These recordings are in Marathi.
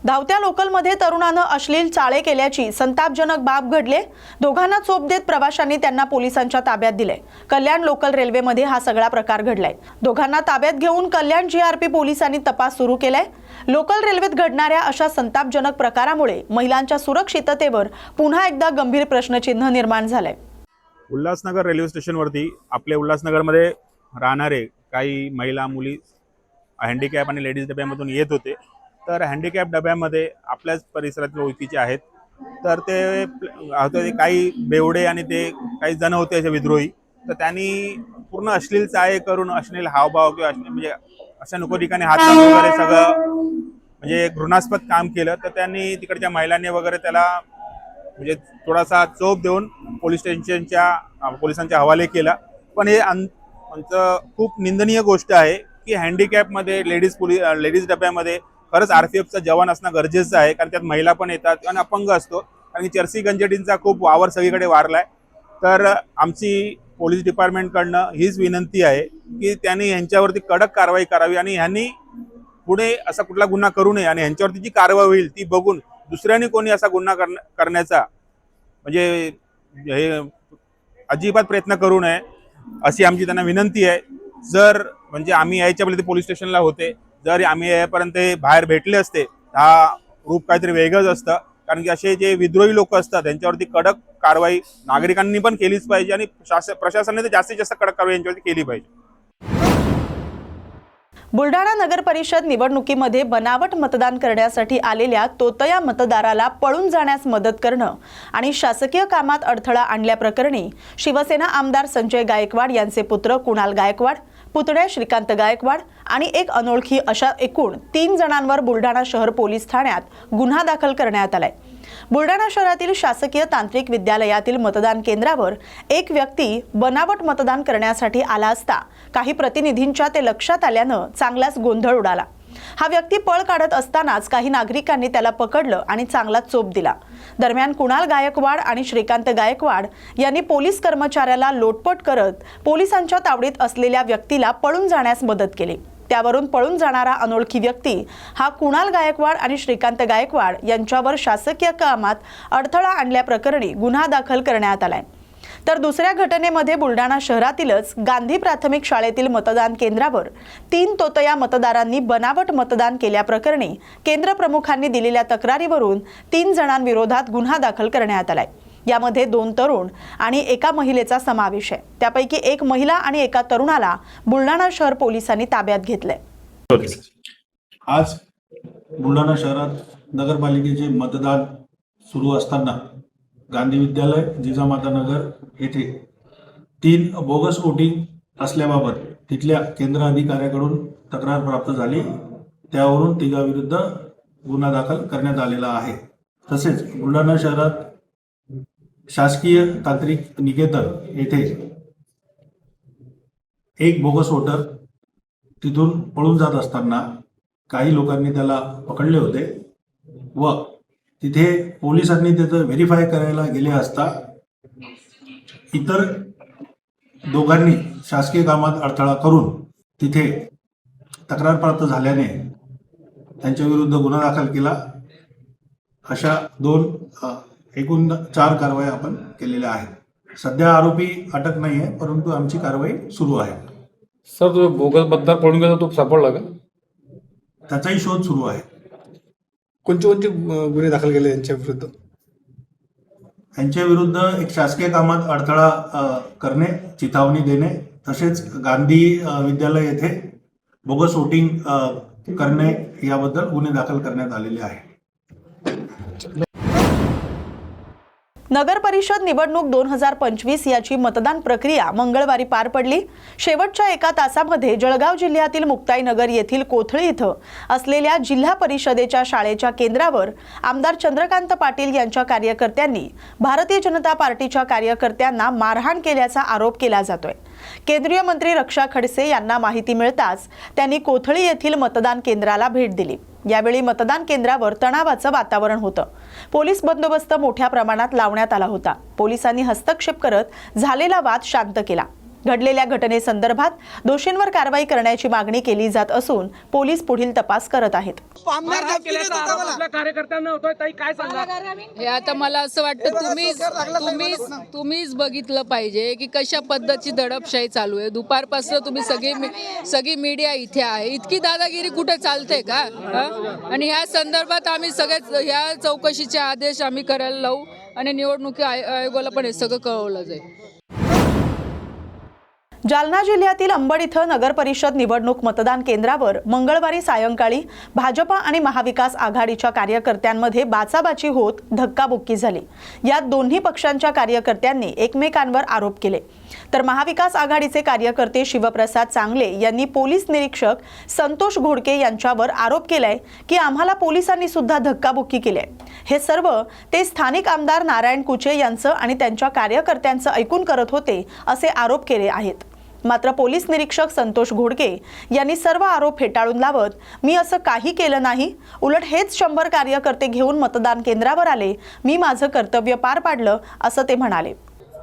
धावत्या लोकलमध्ये तरुणानं अश्लील चाळे केल्याची संतापजनक बाब घडली। दोघांना चोप देत प्रवाशांनी त्यांना पोलिसांच्या ताब्यात दिले। कल्याण लोकल रेल्वेमध्ये हा सगळा प्रकार घडलाय। दोघांना ताब्यात घेऊन कल्याण जीआरपी पोलिसांनी तपास सुरू केलाय। लोकल रेल्वेत घडणाऱ्या अशा संतापजनक प्रकारामुळे महिलांच्या सुरक्षिततेवर पुन्हा एकदा गंभीर प्रश्नचिन्ह निर्माण झालंय। उल्हासनगर रेल्वे स्टेशनवरती आपले उल्हासनगरमध्ये राहणारे काही महिला मुली हँडिकॅप आणि लेडीज डब्यामधून येत होते। तर हँडिकॅप डब्यामध्ये आपल्याच परिसरातील ओळखीचे आहेत। तर ते काही बेवडे आणि ते काही जण होते असे विद्रोही। तर त्यांनी पूर्ण अश्लील चाळे करून अश्लील हावभाव किंवा म्हणजे अशा नको ठिकाणी हात लावून वगैरे सगळं म्हणजे घृणास्पद काम केलं। तर त्यांनी तिकडच्या महिलांनी वगैरे त्याला म्हणजे थोडासा चोप देऊन पोलिसांच्या हवाले केला। पण हे खूप निंदनीय गोष्ट आहे की हँडिकॅपमध्ये लेडीज डब्यामध्ये खरंच आरपीएफचा जवान असणं गरजेचं आहे, कारण त्यात महिला पण येतात आणि अपंग असतो आणि चर्सी गंजटींचा खूप वावर सगळीकडे वारलाय। तर आमची पोलीस डिपार्टमेंटकडनं हीच विनंती आहे की त्यांनी यांच्यावरती कडक कारवाई करावी आणि ह्यांनी पुढे असा कुठला गुन्हा करू नये आणि ह्यांच्यावरती जी कारवाई होईल ती बघून दुसऱ्यांनी कोणी असा गुन्हा करण्याचा म्हणजे हे अजिबात प्रयत्न करू नये अशी आमची त्यांना विनंती आहे। जर म्हणजे आम्ही यायच्या पहिले पोलीस स्टेशनला होते, जर आम्ही यापर्यंत बाहेर भेटले असते हा रूप काहीतरी वेगळंच असतं, कारण की असे जे विद्रोही लोक असतात त्यांच्यावरती कडक कारवाई नागरिकांनी पण केलीच पाहिजे आणि प्रशासनाने तर जास्तीत जास्त कडक कारवाई यांच्यावरती केली पाहिजे। बुलढाणा नगर परिषद निवडणुकीमध्ये बनावट मतदान करण्यासाठी आलेल्या तोतया मतदाराला पळून जाण्यास मदत करणं आणि शासकीय कामात अडथळा आणल्याप्रकरणी शिवसेना आमदार संजय गायकवाड यांचे पुत्र कुणाल गायकवाड, पुतण्या श्रीकांत गायकवाड आणि एक अनोळखी अशा एकूण 3 जणांवर बुलढाणा शहर पोलीस ठाण्यात गुन्हा दाखल करण्यात आलाय। बुलढाणा शहरातील शासकीय तांत्रिक विद्यालयातील मतदान केंद्रावर एक व्यक्ती बनावट मतदान करण्यासाठी आला असता काही प्रतिनिधींच्या ते लक्षात आल्यानं चांगलाच गोंधळ उडाला। हा व्यक्ती पळ काढत असतानाच काही नागरिकांनी त्याला पकडलं आणि चांगला चोप दिला। दरम्यान कुणाल गायकवाड आणि श्रीकांत गायकवाड यांनी पोलीस कर्मचाऱ्याला लोटपट करत पोलिसांच्या तावडीत असलेल्या व्यक्तीला पळून जाण्यास मदत केली। त्यावरून पळून जाणारा अनोळखी व्यक्ती हा कुणाल गायकवाड आणि श्रीकांत गायकवाड यांच्यावर शासकीय कामात अडथळा आणल्याप्रकरणी गुन्हा दाखल करण्यात आलाय। तर दुसऱ्या घटनेमध्ये बुलढाणा शहरातीलच गांधी प्राथमिक शाळेतील मतदान केंद्रावर 3 तोतया मतदारांनी बनावट मतदान केल्याप्रकरणी केंद्र प्रमुखांनी दिलेल्या तक्रारीवरून 3 जणांविरोधात गुन्हा दाखल करण्यात आलाय। यामध्ये 2 तरुण आणि एका महिलेचा समावेश आहे। त्यापैकी एक महिला आणि एका तरुणाला बुलढाणा शहर पोलिसांनी ताब्यात घेतले। आज बुलढाणा शहरात नगरपालिकेचे मतदान सुरू असताना गांधी विद्यालय, जिजामाता नगर येथे 3 बोगस वोटिंग असल्याबाबत तिथल्या केंद्र अधिकाऱ्याकडून तक्रार प्राप्त झाली। त्यावरून तिघांविरुद्ध गुन्हा दाखल करण्यात आलेला आहे। तसेच बुलढाणा शहरात शासकीय तांत्रिक निकेतन येथे एक बोगस वोटर तिथून पळून जात असताना काही लोकांनी त्याला पकडले होते व तिथे पोलिसांनी त्याचं व्हेरीफाय करायला गेले असता इतर दोघांनी शासकीय कामात अडथळा करून तिथे तक्रार प्राप्त झाल्याने त्यांच्या विरुद्ध गुन्हा दाखल केला। अशा एकूण 4 कारवाया आपण केलेल्या आहेत। सध्या आरोपी अटक नाही आहे, परंतु आमची कारवाई सुरू आहे। सर, जो बोगस मतदार पळून गेला तो सापडला का? त्याचाही शोध सुरू आहे। कोणते गुन्हे दाखल केले यांच्या विरुद्ध? यांच्या विरुद्ध एक शासकीय कामात अडथळा करणे, चिथावणी देणे, तसेच गांधी विद्यालय येथे बोगस वोटिंग करणे याबद्दल गुन्हे दाखल करण्यात आलेले आहे। नगर परिषद निवडणूक 2025 याची मतदान प्रक्रिया मंगळवारी पार पडली। शेवटच्या एका तासामध्ये जळगाव जिल्ह्यातील मुक्ताईनगर येथील कोथळी इथं असलेल्या जिल्हा परिषदेच्या शाळेच्या केंद्रावर आमदार चंद्रकांत पाटील यांच्या कार्यकर्त्यांनी भारतीय जनता पार्टीच्या कार्यकर्त्यांना मारहाण केल्याचा आरोप केला जातोय। केंद्रीय मंत्री रक्षा खडसे यांना माहिती मिळताच त्यांनी कोथळी येथील मतदान केंद्राला भेट दिली। यावेळी मतदान केंद्रावर तणावाचं वातावरण होतं। पोलीस बंदोबस्त मोठ्या प्रमाणात लावण्यात आला होता। पोलिसांनी हस्तक्षेप करत झालेला वाद शांत केला। घडलेल्या घटनेसंदर्भात दोषींवर कारवाई करण्याची मागणी केली जात असून पोलीस पुढील तपास करत आहेत. कार्यकर्त्यांना होतोय ताई, काय सांगा? हे आता मला असं वाटतं तुम्हीच बघितलं पाहिजे की कशा पद्धतीची दडपशाही चालू आहे. दुपारपासून तुम्ही सगळी मीडिया इथे आहे. इतकी दादागिरी कुठे चालते का? आणि ह्या संदर्भात आम्ही सगळ्यात ह्या चौकशीचे आदेश आम्ही करायला लावू आणि निवडणुकी आयोगाला पण हे सगळं कळवलं जाईल. जालना जिल्ह्यातील अंबड इथं नगर परिषद निवडणूक मतदान केंद्रावर मंगळवारी सायंकाळी भाजपा आणि महाविकास आघाडीच्या कार्यकर्त्यांमध्ये बाचाबाची होत धक्काबुक्की झाली. यात दोन्ही पक्षांच्या कार्यकर्त्यांनी एकमेकांवर आरोप केले. तर महाविकास आघाडीचे कार्यकर्ते शिवप्रसाद चांगले यांनी पोलीस निरीक्षक संतोष घोडके यांच्यावर आरोप केलाय की आम्हाला पोलिसांनी सुद्धा धक्काबुक्की केली आहे. हे सर्व ते स्थानिक आमदार नारायण कुचे यांचं आणि त्यांच्या कार्यकर्त्यांचं ऐकून करत होते असे आरोप केले आहेत. मात्र पोलीस निरीक्षक संतोष घोडके यांनी सर्व आरोप फेटाळून लावत मी असं काही केलं नाही, उलट हेच 100 कार्यकर्ते घेऊन मतदान केंद्रावर आले, मी माझं कर्तव्य पार पाडलं असं ते म्हणाले.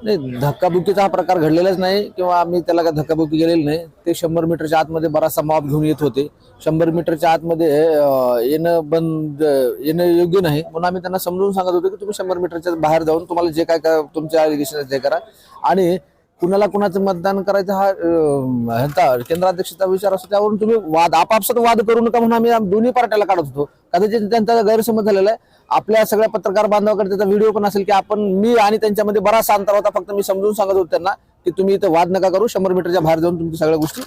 नाही, धक्काबुक्कीचा हा प्रकार घडलेलाच नाही किंवा आम्ही त्याला काय धक्काबुक्की केलेली नाही. ते 100 मीटरच्या आतमध्ये बराचसा मॉब घेऊन येत होते. 100 मीटरच्या आतमध्ये येणं योग्य नाही म्हणून आम्ही त्यांना समजून सांगत होतो की तुम्ही 100 मीटरच्या बाहेर जाऊन तुम्हाला जे काय तुमचे ॲलिगेशन ते करा आणि कुणाला कुणाचं मतदान करायचं हा ह्यांचा केंद्राध्यक्षाचा विचार असतो. त्यावरून तुम्ही आपापसात वाद करू नका म्हणून आम्ही दोन्ही पार्ट्याला काढत होतो. कदाचित त्यांचा गैरसमज झालेला आहे. आपल्या सगळ्या पत्रकार बांधवाकडे त्याचा व्हिडिओ पण असेल की मी आणि त्यांच्यामध्ये बराचसा अंतर होता. फक्त मी समजून सांगत होतो त्यांना की तुम्ही इथं वाद नका करू, 100 मीटरच्या बाहेर जाऊन तुमच्या सगळ्या गोष्टी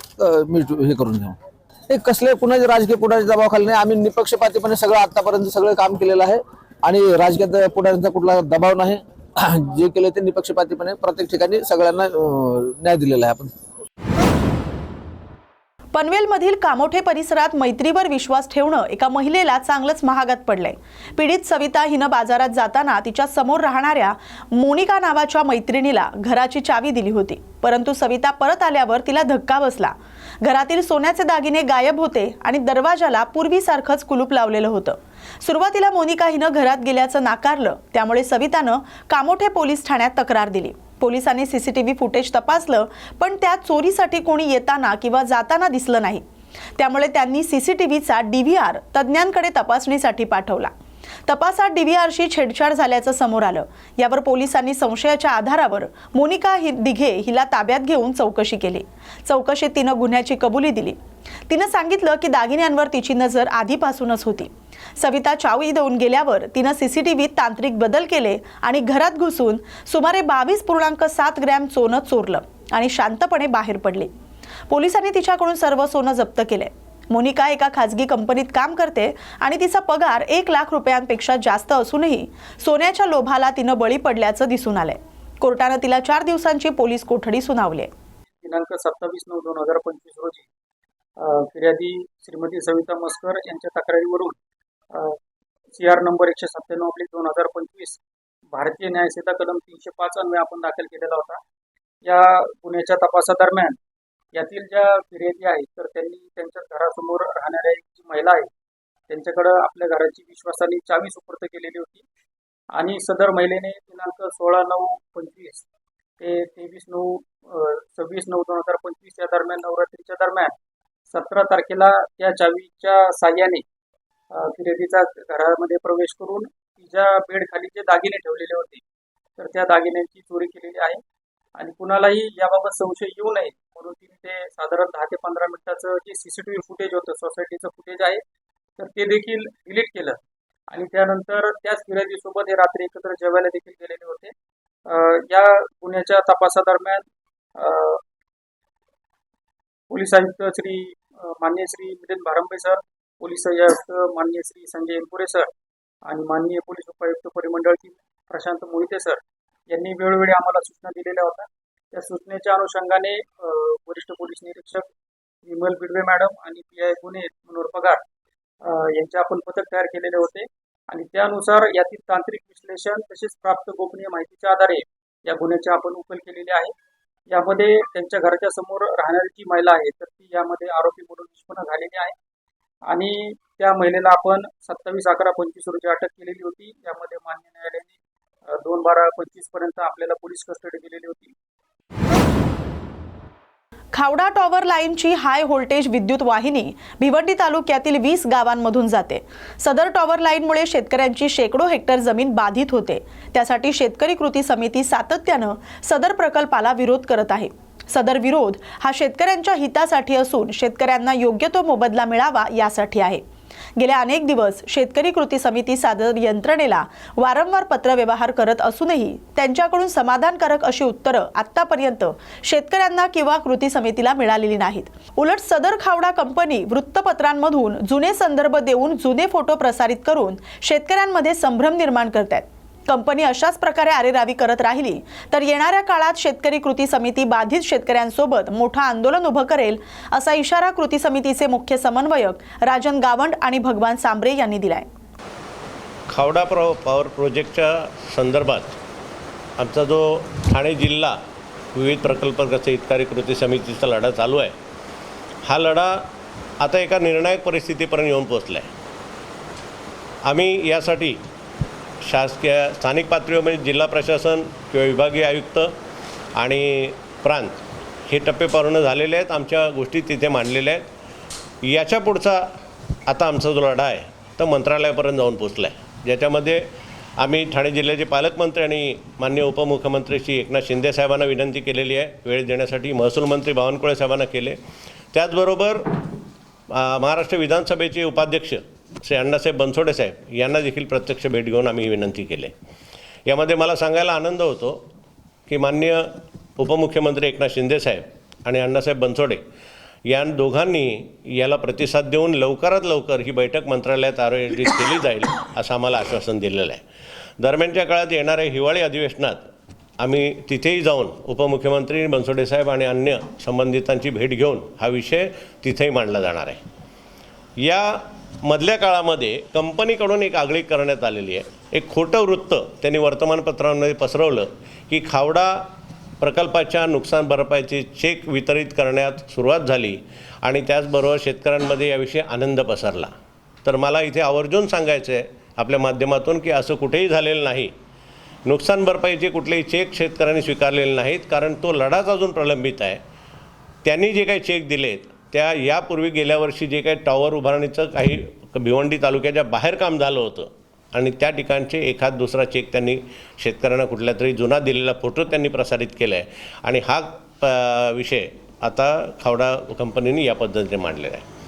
हे करून घ्या. हे कसले कुणाचे राजकीय पुढाऱ्याच्या दबावाखाली नाही. आम्ही निपक्षपातीपणे सगळं आतापर्यंत सगळं काम केलेलं आहे आणि राजकीय पुढाऱ्यांचा कुठला दबाव नाही. जे केले ते निपक्षपातीपणे प्रत्येक ठिकाणी सगळ्यांना न्याय दिलेला आहे. आपण पनवेलमधील कामोठे परिसरात मैत्रीवर विश्वास ठेवणं एका महिलेला चांगलंच महागात पडलंय. पीडित सविता हिनं बाजारात जाताना तिच्या समोर राहणाऱ्या मोनिका नावाच्या मैत्रिणीला घराची चावी दिली होती. परंतु सविता परत आल्यावर तिला धक्का बसला. घरातील सोन्याचे दागिने गायब होते आणि दरवाजाला पूर्वीसारखंच कुलूप लावलेलं होतं. सुरुवातीला मोनिका हिनं घरात गेल्याचं नाकारलं. त्यामुळे सवितानं कामोठे पोलीस ठाण्यात तक्रार दिली. पोलिसांनी सीसीटीव्ही फुटेज तपासलं पण त्यात चोरीसाठी कोणी येताना किंवा जाताना दिसलं नाही. त्यामुळे त्यांनी सीसीटीव्हीचा DVR तज्ज्ञांकडे तपासणीसाठी पाठवला. तपासात DVRशी छेडछाड झाल्याचं समोर आलं. यावर पोलिसांनी संशयाच्या आधारावर मोनिका दिघे हिला ताब्यात घेऊन चौकशी केली. चौकशीत तिनं गुन्ह्याची कबुली दिली. तिनं सांगितलं की दागिन्यांवर तिची नजर आधीपासूनच होती. सविता चावी देऊन गेल्यावर तिनं सीसीटीव्हीत तांत्रिक बदल केले आणि घरात घुसून सुमारे 22.7 ग्रॅम सोनं चोरलं आणि शांतपणे बाहेर पडले. पोलिसांनी तिच्याकडून सर्व सोनं जप्त केले. मोनिका एका खाजगी कंपनीत काम करते आणि तिचा पगार 1 लाख रुपयांपेक्षा जास्त असूनही सोन्याच्या लोभाला तिनं बळी पडल्याचं दिसून आलंय. कोर्टानं तिला 4 दिवसांची पोलीस कोठडी सुनावली. दिनांक 27/9/2025 रोजी फिर्यादी श्रीमती सविता मस्कर यांच्या तक्रारीवरून CR नंबर 197/2025 भारतीय न्यायसंहिता कलम 305 अन्वये आपण दाखल केलेला होता. या गुन्ह्याच्या तपासादरम्यान यातील ज्या फिर्यादी आहेत तर त्यांनी त्यांच्या घरासमोर राहणाऱ्या एक जी महिला आहे त्यांच्याकडे आपल्या घराची विश्वासाने चावी सुपूर्द केलेली होती आणि सदर महिलेने दिनांक 16/9/25 ते 26/9/2025 या दरम्यान नवरात्रीच्या दरम्यान 17 तारखेला त्या चावीच्या साह्याने फिर्यादीचा घरामध्ये प्रवेश करून तिच्या बेडखाली जे दागिने ठेवलेले होते तर त्या दागिन्यांची चोरी केलेली आहे आणि कुणालाही याबाबत संशय येऊ नये म्हणून तिने ते साधारण 10 ते 15 मिनिटाचं जे सीसीटीव्ही फुटेज होतं सोसायटीचं फुटेज आहे तर ते देखील डिलीट केलं आणि त्यानंतर त्याच फिर्यादीसोबत हे रात्री एकत्र जेवायला देखील गेलेले होते. या गुन्ह्याच्या तपासादरम्यान पोलीस आयुक्त माननीय श्री मिलिंद भारंबे सर, पोलीस आयुक्त माननीय श्री संजय एनपुरे सर आणि माननीय पोलीस उपायुक्त परिमंडळ प्रशांत मोहिते सर यांनी वेळोवेळी आम्हाला सूचना दिलेल्या होत्या. त्या सूचनेच्या अनुषंगाने वरिष्ठ पोलीस निरीक्षक विमल बिडवे मॅडम आणि PI गुन्हे मनोहर पगार यांचे आपण पथक तयार केलेले होते आणि त्यानुसार यातील तांत्रिक विश्लेषण तसेच प्राप्त गोपनीय माहितीच्या आधारे या गुन्ह्याची आपण उकल केलेली आहे. यामध्ये त्यांच्या घराच्या समोर राहणारी जी महिला आहे तर ती यामध्ये आरोपी म्हणून निष्पन्न झालेली आहे आणि त्या महिलेला आपण 27/11/25 रोजी अटक केलेली होती. यामध्ये मान्य न्यायालयाने 2/12/25 पर्यंत आपल्याला पोलीस कस्टडी दिलेली होती. खावडा टॉवर लाईनची हाय व्होल्टेज विद्युत वाहिनी भिवंडी तालुक्यातील 20 गावांमधून जाते. सदर टॉवर लाईनमुळे शेतकऱ्यांची शेकडो हेक्टर जमीन बाधित होते. त्यासाठी शेतकरी कृती समिती सातत्यानं सदर प्रकल्पाला विरोध करत आहे. सदर विरोध हा शेतकऱ्यांच्या हितासाठी असून शेतकऱ्यांना योग्य तो मोबदला मिळावा यासाठी आहे. गेल्या अनेक दिवस शेतकरी कृती समिती सदर यंत्रणेला वारंवार पत्रव्यवहार करत असूनही त्यांच्याकडून समाधानकारक अशी उत्तरं आतापर्यंत शेतकऱ्यांना किंवा कृती समितीला मिळालेली नाहीत. उलट सदर खावडा कंपनी वृत्तपत्रांमधून जुने संदर्भ देऊन जुने फोटो प्रसारित करून शेतकऱ्यांमध्ये संभ्रम निर्माण करतात. कंपनी अशाच प्रकारे आरेरावी करत राहिली तर येणाऱ्या काळात शेतकरी कृती समिती बाधित शेतकऱ्यांसोबत मोठं आंदोलन उभं करेल असा इशारा कृती समितीचे मुख्य समन्वयक राजन गावंड आणि भगवान सांबरे यांनी दिलाय. खावडा पॉवर प्रोजेक्टच्या संदर्भात आमचा जो ठाणे जिल्हा विविध प्रकल्पग्रस्त हितकारी कृती समितीचा लढा चालू आहे. हा लढा आता एका निर्णायक परिस्थितीपर्यंत येऊन पोहोचला आहे. आम्ही यासाठी शासकीय स्थानिक पातळीवर म्हणजे जिल्हा प्रशासन किंवा विभागीय आयुक्त आणि प्रांत हे टप्पे पूर्ण झालेले आहेत. आमच्या गोष्टी तिथे मांडलेल्या आहेत. याच्या पुढचा आता आमचा जो लढा आहे तो मंत्रालयापर्यंत जाऊन पोचला आहे, ज्याच्यामध्ये आम्ही ठाणे जिल्ह्याचे पालकमंत्री आणि माननीय उपमुख्यमंत्री श्री एकनाथ शिंदे साहेबांना विनंती केलेली आहे वेळ देण्यासाठी. महसूल मंत्री बावनकुळे साहेबांना केले. त्याचबरोबर महाराष्ट्र विधानसभेचे उपाध्यक्ष श्री अण्णासाहेब बनसोडे साहेब यांना देखील प्रत्यक्ष भेट घेऊन आम्ही विनंती केली. यामध्ये मला सांगायला आनंद होतो की माननीय उपमुख्यमंत्री एकनाथ शिंदे साहेब आणि अण्णासाहेब बनसोडे या दोघांनी याला प्रतिसाद देऊन लवकरात लवकर ही बैठक मंत्रालयात आयोजित केली जाईल असं आम्हाला आश्वासन दिलेलं आहे. दरम्यानच्या काळात येणाऱ्या हिवाळी अधिवेशनात आम्ही तिथेही जाऊन उपमुख्यमंत्री बनसोडे साहेब आणि अन्य संबंधितांची भेट घेऊन हा विषय तिथेही मांडला जाणार आहे. या मधल्या काळामध्ये कंपनीकडून एक आगळीक करण्यात आलेली आहे. एक खोटं वृत्त त्यांनी वर्तमानपत्रांमध्ये पसरवलं की खावडा प्रकल्पाच्या नुकसान भरपाईचे चेक वितरित करण्यात सुरुवात झाली आणि त्याचबरोबर शेतकऱ्यांमध्ये याविषयी आनंद पसरला. तर मला इथे आवर्जून सांगायचं आहे आपल्या माध्यमातून की असं कुठेही झालेलं नाही. नुकसान भरपाईचे कुठलेही चेक शेतकऱ्यांनी स्वीकारलेले नाहीत, कारण तो लढाच अजून प्रलंबित आहे. त्यांनी जे काही चेक दिलेत त्या यापूर्वी गेल्या वर्षी जे काही टॉवर उभारणीचं काही भिवंडी तालुक्याच्या बाहेर काम झालं होतं आणि त्या ठिकाणचे एखाद दुसरा चेक त्यांनी शेतकऱ्यांना कुठल्या तरी जुना दिलेला फोटो त्यांनी प्रसारित केला आहे आणि हा विषय आता खावडा कंपनीने या पद्धतीने मांडलेला आहे.